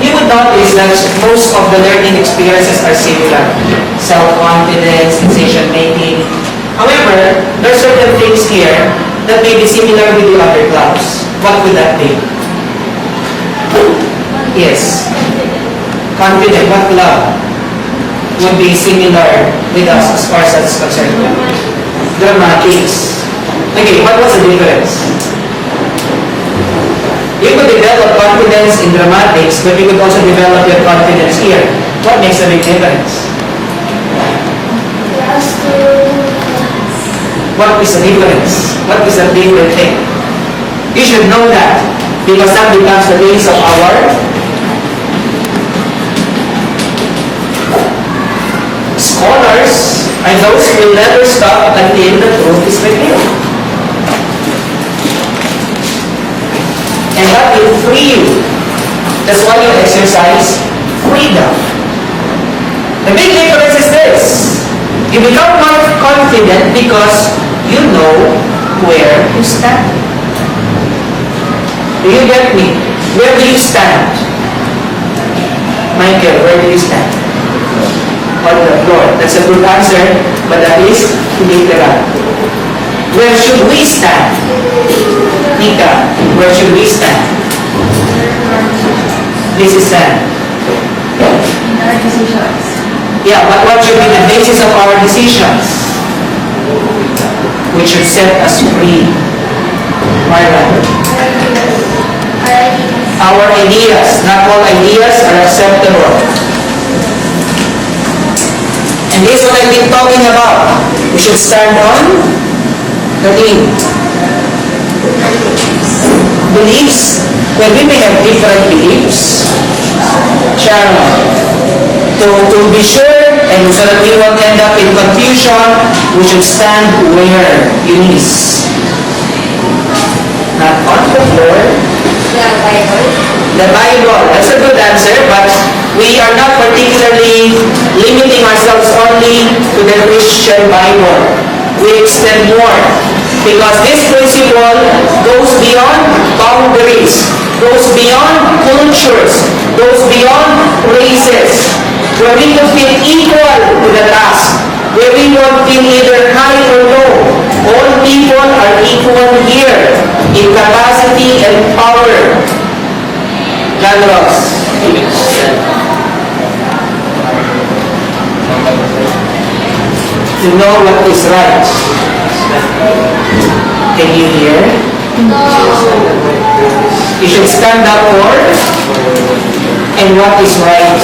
you would notice that most of the learning experiences are similar. Self-confidence, decision-making. However, there are certain things here that may be similar with the other clubs. What would that be? Yes. Confident. What club would be similar with us as far as that's concerned? Dramatics. Okay, what was the difference? You could develop confidence in dramatics, but you could also develop your confidence here. What makes a big difference? What is the difference? What is a different thing? You should know that, because that becomes the base of our scholars, and those who will never stop until the truth is revealed. And that will free you. That's why you exercise freedom. The big difference is this. You become more confident because you know where you stand. Do you get me? Where do you stand? Michael, where do you stand? On the floor. That's a good answer, but at least literal. Where should we stand? Nika, where should we stand? This is stand. Our decisions. Yeah, but what should be the basis of our decisions? Which should set us free. Marla. Our ideas. Not all ideas are acceptable. And this is what I've been talking about. We should stand on the thing. Beliefs. Well, we may have different beliefs. Sharon. To be sure, and so that we won't end up in confusion, we should stand where Eunice. Not on the floor. The Bible. The Bible. That's a good answer, but we are not particularly limiting ourselves only to the Christian Bible. We extend more. Because this principle goes beyond boundaries, goes beyond cultures, goes beyond races, where we can feel equal to the task, where we won't feel either high or low. All people are equal here in capacity and power. John Ross. To know what is right. Can you hear? No. You should stand up for and what is right.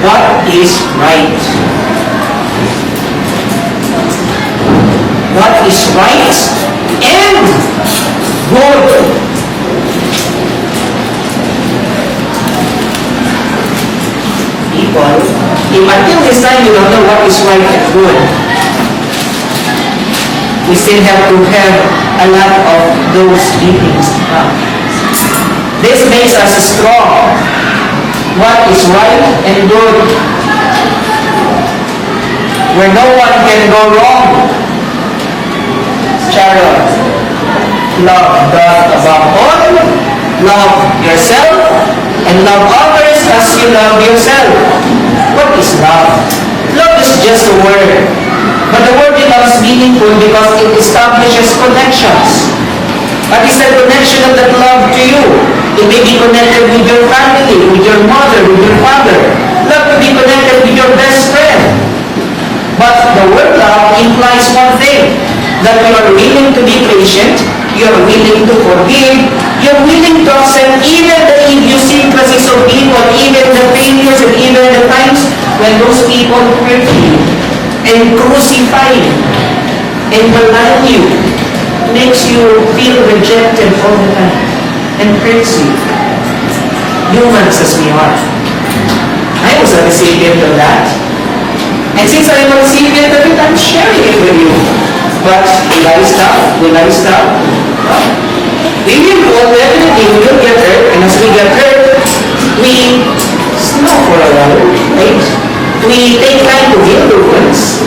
What is right? What is right and good? People, if until this time you don't know what is right and good, we still have to have a lot of those meetings. This makes us strong. What is right and good, where no one can go wrong. Sharon, love God above all, love yourself, and love others as you love yourself. What is love? Love is just a word, but the word becomes meaningful because it establishes connections. What is the connection of that love to you? It may be connected with your family, with your mother, with your father. Love could be connected with your best friend. But the word love implies one thing, that you are willing to be patient, you are willing to forgive, you are willing to accept even the idiosyncrasies of people, even the failures and even the times when those people hurt you and crucify you and malign you, makes you feel rejected all the time and hurts you. Humans as we are. I was a recipient of that. And since I'm a recipient of it, I'm sharing it with you. But will I stop? Will I stop? No. We will all definitely, we will get hurt. And as we get hurt, we slow for a while, right? We take time to heal the wounds.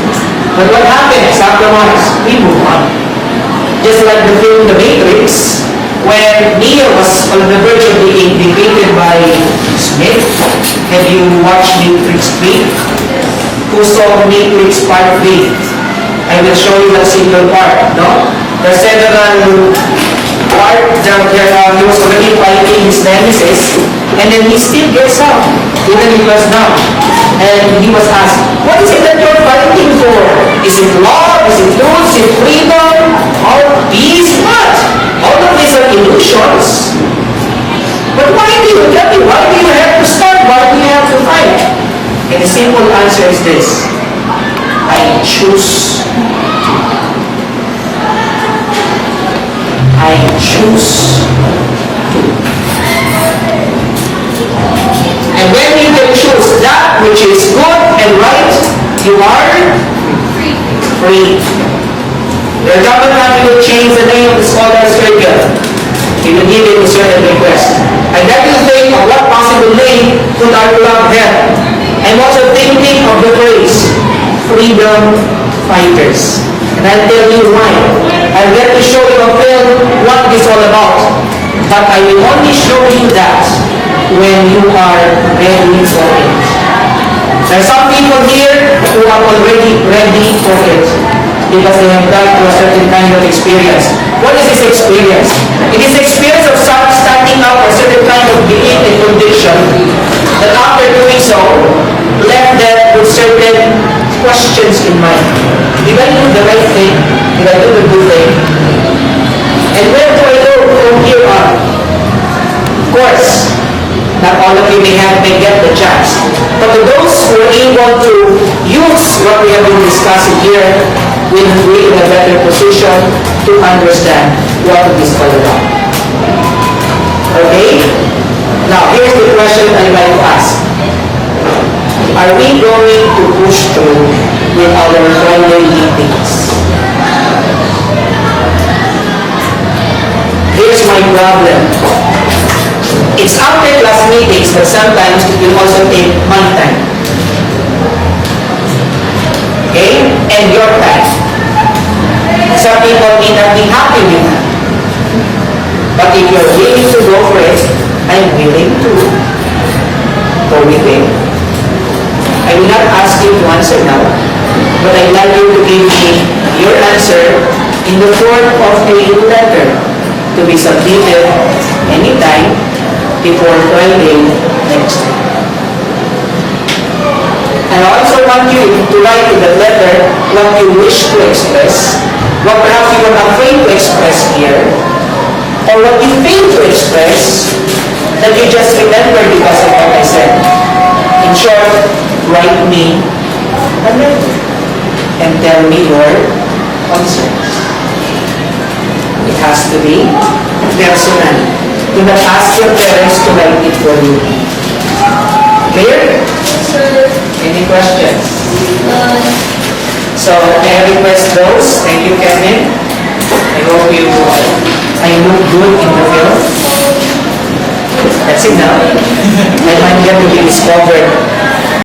But what happens afterwards? We move on. Just like the film The Matrix, when Neo was on the verge of being defeated by Smith. Have you watched Matrix 3? Who saw Matrix Part 3? I will show you the single part, no? There are several parts that he was already fighting his nemesis, and then he still gets up, even he was down. And he was asked, what is it that you're fighting for? Is it love? Is it truth? Is it freedom? Or peace? What? All of these are illusions. But why do you get it? Why do you have to start? Why do you have to fight? And the simple answer is this: I choose. I choose to. And when you can choose that which is good and right, you are free. The government will change the name of the scholar's circle. He will give it a certain request. I got to think of what possible name could our club have. I'm also thinking of the phrase, freedom fighters. And I'll tell you why. I'll get to show you a film what it's all about. But I will only show you that when you are ready for it. There are some people here who are already ready for it because they have gone through a certain kind of experience. What is this experience? It is the experience of standing up for a certain kind of belief and conviction that after doing so, left them with certain questions in mind. Did I do the right thing? Did I do the good thing? And where do I go from here on? Of course, not all of you may get the chance. But to those who are able to use what we have been discussing here, will be in a better position to understand what it is all about. Okay? Now, here's the question I'd like to ask. Are we going to push through with our Friday meetings? Here's my problem. It's after class meetings, but sometimes it will also take my time. Okay? And your time. Some people may not be happy with that. But if you're willing to go for it, I'm willing to go with it. I will not ask you to answer now, but I'd like you to give me your answer in the form of a letter to be submitted anytime before Friday next week. I also want you to write in the letter what you wish to express, what perhaps you are afraid to express here, or what you fail to express that you just remember because of what I said. In short, write me a letter and tell me your concerns. It has to be personal. Do not ask your parents to write it for you. Clear? Any questions? So, may I request those? Thank you, Kevin. I hope I look good in the film. That's it now. I might get to be discovered